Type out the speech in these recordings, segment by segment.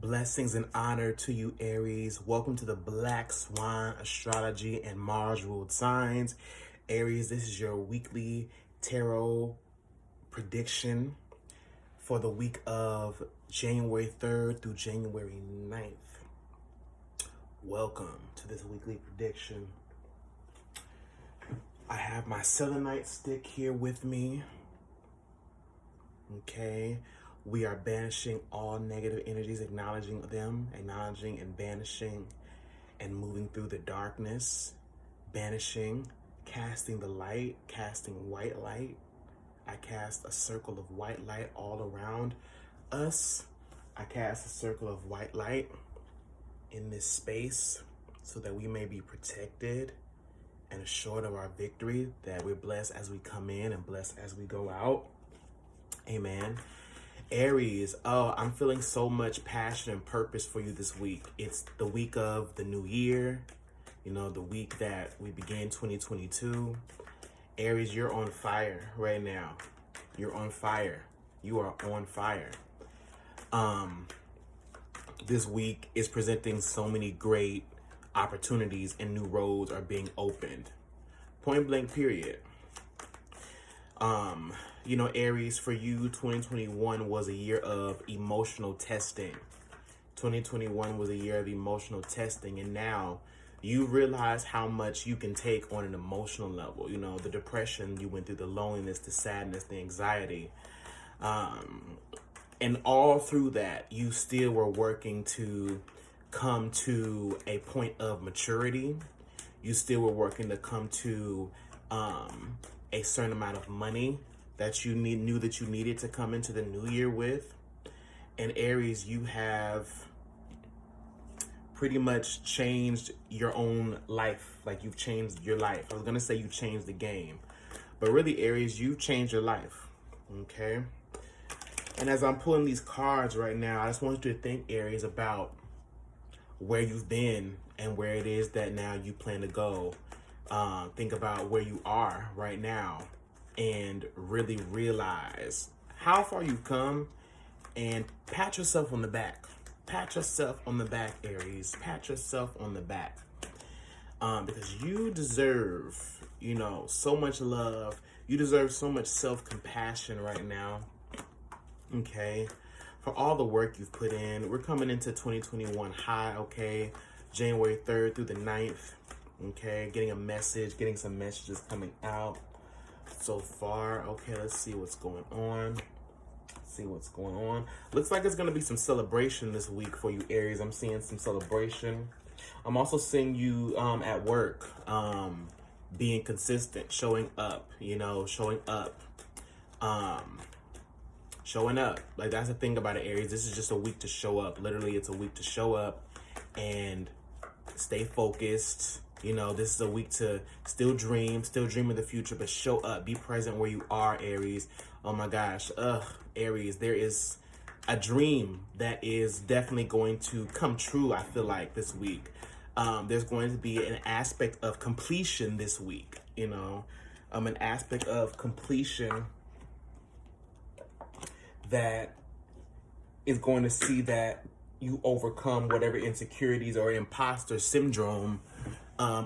Blessings and honor to you, Aries. Welcome to the Black Swan Astrology and Mars Ruled Signs. Aries, this is your weekly tarot prediction for the week of January 3rd through January 9th. Welcome to this weekly prediction. I have my selenite stick here with me. Okay. We are banishing all negative energies, acknowledging them, acknowledging and banishing and moving through the darkness, banishing, casting the light, casting white light. I cast a circle of white light all around us. I cast a circle of white light in this space so that we may be protected and assured of our victory, that we're blessed as we come in and blessed as we go out. Amen. Aries, I'm feeling so much passion and purpose for you this week. It's the week of the new year, the week that we began 2022. Aries, you're on fire right now. You're on fire. You are on fire. This week is presenting so many great opportunities and new roads are being opened. Point blank, period. Aries, for you, 2021 was a year of emotional testing. 2021 was a year of emotional testing, and now you realize how much you can take on an emotional level. The depression you went through, the loneliness, the sadness, the anxiety. And all through that, you still were working to come to a point of maturity. You still were working to come to a certain amount of money that you knew that you needed to come into the new year with. And Aries, you have pretty much changed your own life. Like, you've changed your life. I was gonna say you changed the game, but really, Aries, you've changed your life. Okay. And as I'm pulling these cards right now, I just want you to think, Aries, about where you've been and where it is that now you plan to go. Think about where you are right now and really realize how far you've come, and pat yourself on the back. Pat yourself on the back, Aries. Pat yourself on the back. Because you deserve, so much love. You deserve so much self-compassion right now. Okay. For all the work you've put in. We're coming into 2021 high, okay? January 3rd through the 9th. Okay, getting some messages coming out so far. Okay, let's see what's going on. Looks like it's going to be some celebration this week for you, Aries. I'm seeing some celebration. I'm also seeing you at work, being consistent, showing up, showing up. Like, that's the thing about it, Aries. This is just a week to show up. Literally, it's a week to show up and stay focused. This is a week to still dream of the future, but show up, be present where you are, Aries. Oh my gosh, Aries, there is a dream that is definitely going to come true, I feel like, this week. There's going to be an aspect of completion this week, an aspect of completion that is going to see that you overcome whatever insecurities or imposter syndrome,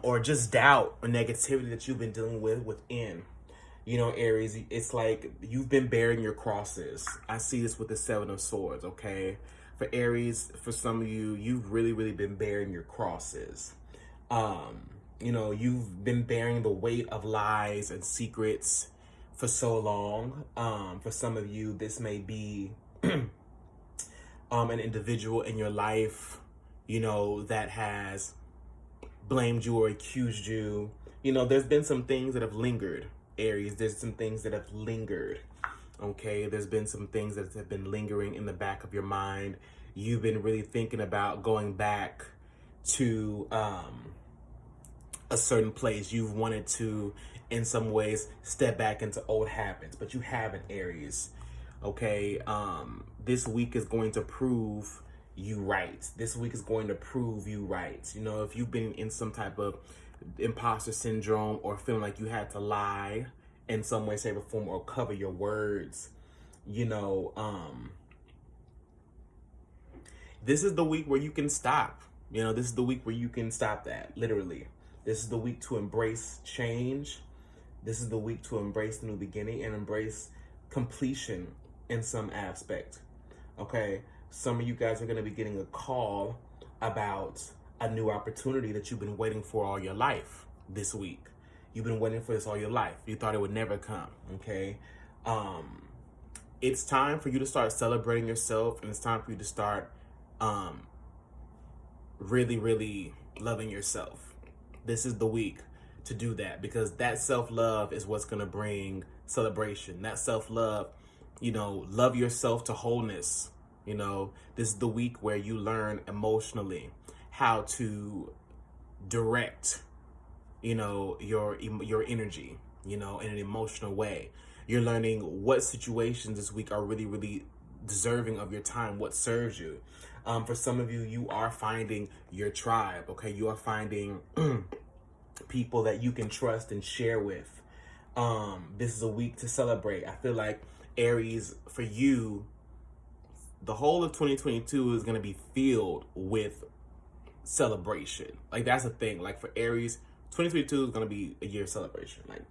or just doubt or negativity that you've been dealing with within. Aries, it's like you've been bearing your crosses. I see this with the Seven of Swords, okay? For Aries, for some of you, you've really, really been bearing your crosses. You've been bearing the weight of lies and secrets for so long. For some of you, this may be an individual in your life, that has blamed you or accused you. There's been some things that have lingered, Aries. There's some things that have lingered, okay? There's been some things that have been lingering in the back of your mind. You've been really thinking about going back to a certain place. You've wanted to, in some ways, step back into old habits, but you haven't, Aries, okay? This week is going to prove you right. This week is going to prove you right. If you've been in some type of imposter syndrome or feeling like you had to lie in some way, shape, or form, or cover your words, this is the week where you can stop. You know, this is the week where you can stop that, literally. This is the week to embrace change. This is the week to embrace the new beginning and embrace completion in some aspect. Okay, some of you guys are going to be getting a call about a new opportunity that you've been waiting for all your life this week. You've been waiting for this all your life. You thought it would never come, okay? It's time for you to start celebrating yourself, and it's time for you to start really, really loving yourself. This is the week to do that, because that self-love is what's going to bring celebration. That self-love, you know, love yourself to wholeness. You know, this is the week where you learn emotionally how to direct, you know, your energy, you know, in an emotional way. You're learning what situations this week are really, really deserving of your time, what serves you. For some of you, you are finding your tribe, okay? You are finding people that you can trust and share with. This is a week to celebrate. I feel like, Aries, for you, the whole of 2022 is going to be filled with celebration. Like, that's the thing. Like, for Aries, 2022 is going to be a year of celebration. Like,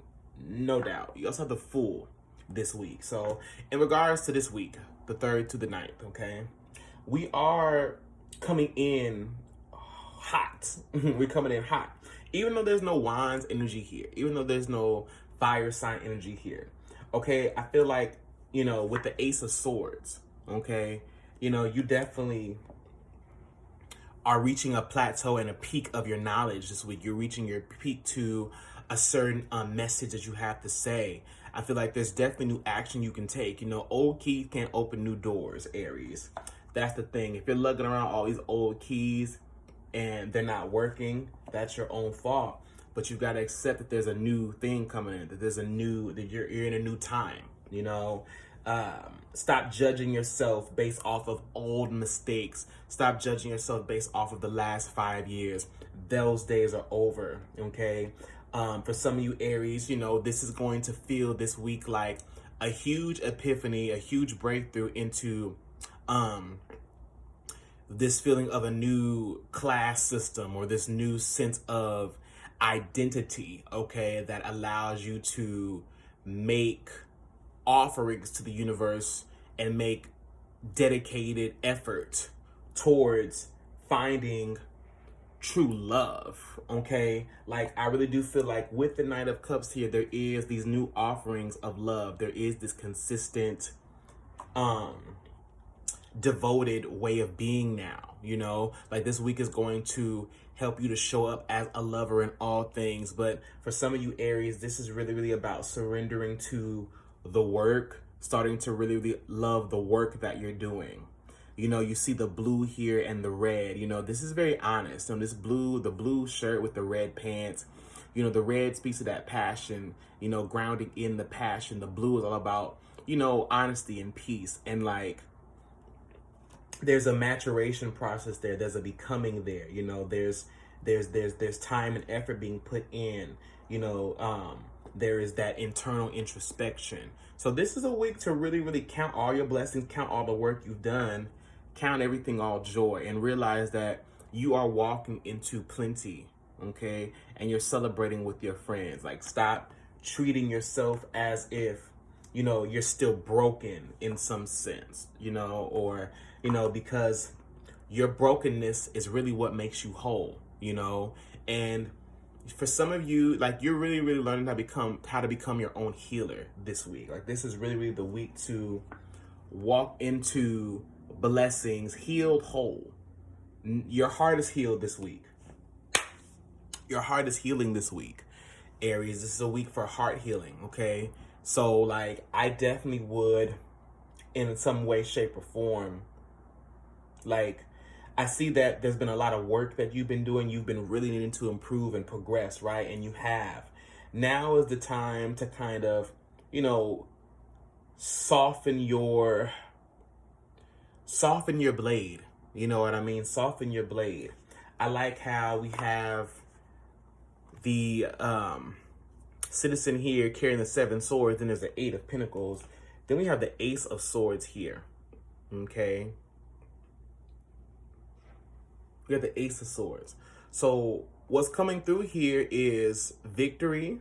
no doubt. You also have the Fool this week. So, in regards to this week, the 3rd to the 9th, okay, we are coming in hot. We're coming in hot. Even though there's no Wands energy here, even though there's no fire sign energy here, okay, I feel like, you know, with the Ace of Swords, okay, you know, you definitely are reaching a plateau and a peak of your knowledge this week. You're reaching your peak to a certain message that you have to say. I feel like there's definitely new action you can take. You know, old keys can't open new doors, Aries. That's the thing. If you're lugging around all these old keys and they're not working, that's your own fault. But you've got to accept that there's a new thing coming in, that there's a new, that you're in a new time, you know. Stop judging yourself based off of old mistakes. Stop judging yourself based off of the last 5 years. Those days are over, okay? For some of you Aries, you know, this is going to feel this week like a huge epiphany, a huge breakthrough into this feeling of a new class system, or this new sense of identity, okay, that allows you to make offerings to the universe and make dedicated effort towards finding true love, okay? Like, I really do feel like with the Knight of Cups here, there is these new offerings of love. There is this consistent, devoted way of being now, you know? Like, this week is going to help you to show up as a lover in all things. But for some of you Aries, this is really, really about surrendering to the work, starting to really, really love the work that you're doing. You know, you see the blue here and the red. You know, this is very honest. And this blue, the blue shirt with the red pants, you know, the red speaks to that passion, you know, grounding in the passion. The blue is all about, you know, honesty and peace. And like, there's a maturation process there. There's a becoming there. You know, there's time and effort being put in. You know, there is that internal introspection. So this is a week to really, really count all your blessings, count all the work you've done, count everything all joy, and realize that you are walking into plenty, okay? And you're celebrating with your friends. Like, stop treating yourself as if, you know, you're still broken in some sense, you know, or, you know, because your brokenness is really what makes you whole, you know? And for some of you, like, you're really, really learning how to become your own healer this week. Like, this is really, really the week to walk into blessings, healed, whole. Your heart is healed this week. Your heart is healing this week, Aries. This is a week for heart healing, okay? So, like, I definitely would, in some way, shape, or form, like, I see that there's been a lot of work that you've been doing. You've been really needing to improve and progress, right? And you have. Now is the time to kind of, you know, soften your blade. You know what I mean? Soften your blade. I like how we have the citizen here carrying the 7 swords, then there's the 8 of Pentacles. Then we have the Ace of Swords here, okay? We got the Ace of Swords. So what's coming through here is victory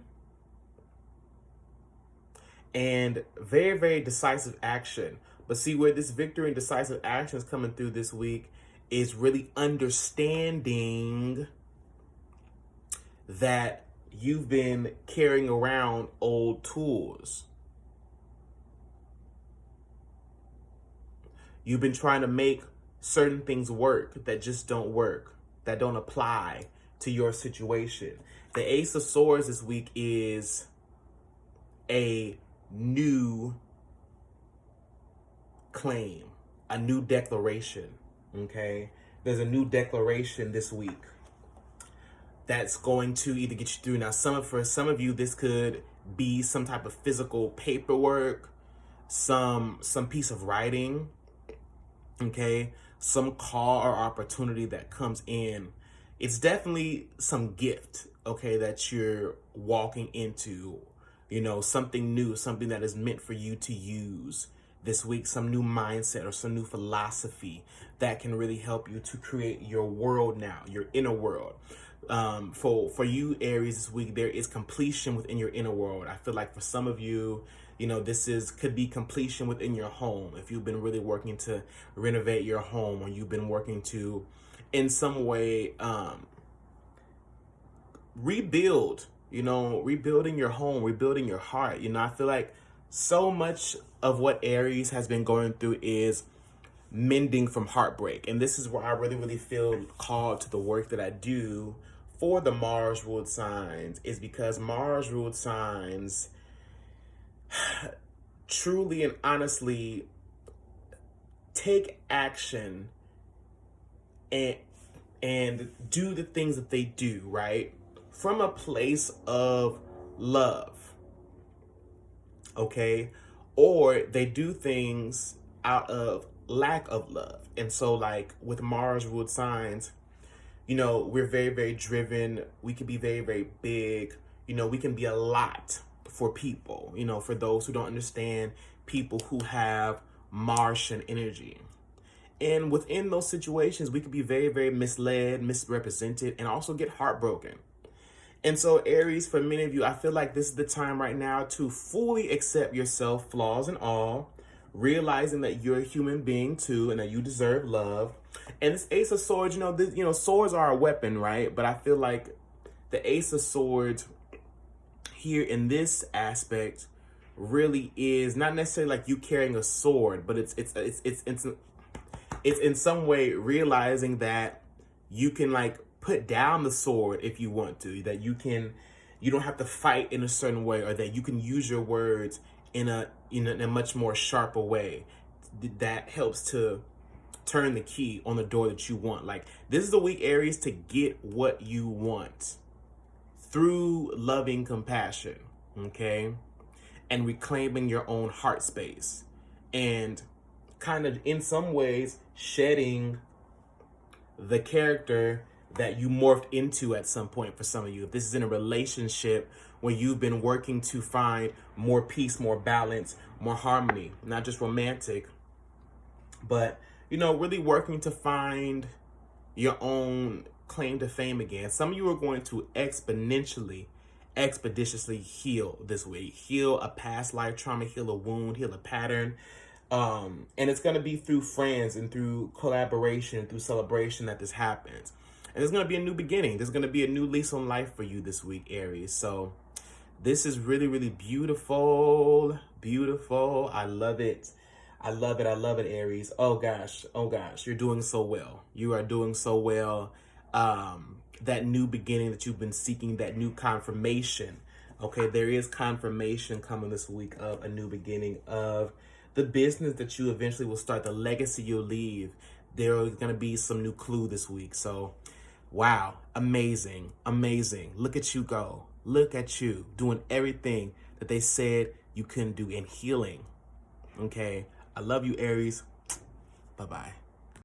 and very, very decisive action. But see, where this victory and decisive action is coming through this week is really understanding that you've been carrying around old tools. You've been trying to make certain things work that just don't work, that don't apply to your situation. The Ace of Swords this week is a new claim, a new declaration, okay? There's a new declaration this week that's going to either get you through. Now, for some of you, this could be some type of physical paperwork, some piece of writing, okay? Some call or opportunity that comes in. It's definitely some gift, okay, that you're walking into, you know, something new, something that is meant for you to use this week, some new mindset or some new philosophy that can really help you to create your world now, your inner world. For you, Aries, this week, there is completion within your inner world. I feel like for some of you, you know, could be completion within your home. If you've been really working to renovate your home, or you've been working to, in some way, rebuild, you know, rebuilding your home, rebuilding your heart. You know, I feel like so much of what Aries has been going through is mending from heartbreak. And this is where I really, really feel called to the work that I do for the Mars ruled signs, is because Mars ruled signs truly and honestly take action and do the things that they do, right? From a place of love, okay? Or they do things out of lack of love. And so, like, with Mars ruled signs, you know, we're very, very driven. We can be very, very big. You know, we can be a lot for people, you know, for those who don't understand, people who have Martian energy. And within those situations, we can be very, very misled, misrepresented, and also get heartbroken. And so, Aries, for many of you, I feel like this is the time right now to fully accept yourself, flaws and all, realizing that you're a human being too, and that you deserve love. And this Ace of Swords, you know, swords are a weapon, right? But I feel like the Ace of Swords here in this aspect really is not necessarily like you carrying a sword, but it's in some way realizing that you can, like, put down the sword if you want to, that you don't have to fight in a certain way, or that you can use your words in a much more sharper way that helps to turn the key on the door that you want. Like, this is the week, Aries, to get what you want through loving compassion, okay? And reclaiming your own heart space, and kind of in some ways shedding the character that you morphed into at some point. For some of you, if this is in a relationship where you've been working to find more peace, more balance, more harmony, not just romantic, but, you know, really working to find your own claim to fame again. Some of you are going to expeditiously heal this week. Heal a past life trauma, heal a wound, heal a pattern. And it's going to be through friends and through collaboration, through celebration that this happens. And there's going to be a new beginning. There's going to be a new lease on life for you this week, Aries. So this is really, really beautiful. Beautiful. I love it. I love it. I love it, Aries. Oh gosh. Oh gosh. You're doing so well. You are doing so well. That new beginning that you've been seeking, that new confirmation. Okay, there is confirmation coming this week of a new beginning of the business that you eventually will start, the legacy you'll leave. There's going to be some new clue this week. So, wow, amazing, amazing. Look at you go. Look at you doing everything that they said you couldn't do, in healing. Okay, I love you, Aries. Bye-bye.